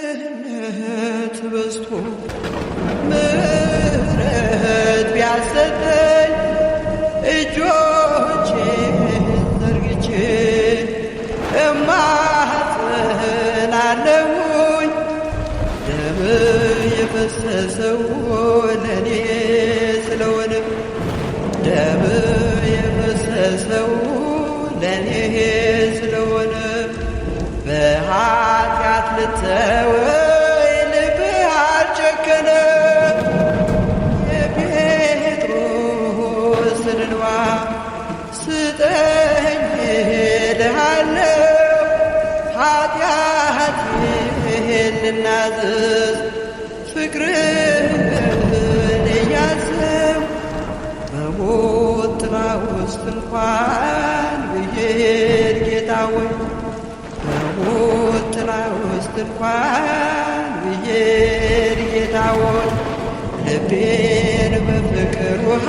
ቸርነት በዝቶ ምሕረት ቢያሰጠኝ እጆቼን ዘርግቼ እማጸናለሁኝ። ደም የፈሰሰው ለኔ ስለሆነ ደም የፈሰሰው ለኔ ስለሆነ በኃጢአት ልተወኝ ልብህ አልጨከነም። የጴጥሮስን እንባ ስጠኝ እልሃለሁ፣ ኃጢአቴን ልናዘዝ ፍቅርህን እያሰብኩ በሞት ጥላ ውስጥ እንኳን ብሄድ ጌታ ሆይ በሞት ጥላ ውስጥ እንኳን ብሄድ ጌታ ሆይ ልቤን በፍቅር ውሃ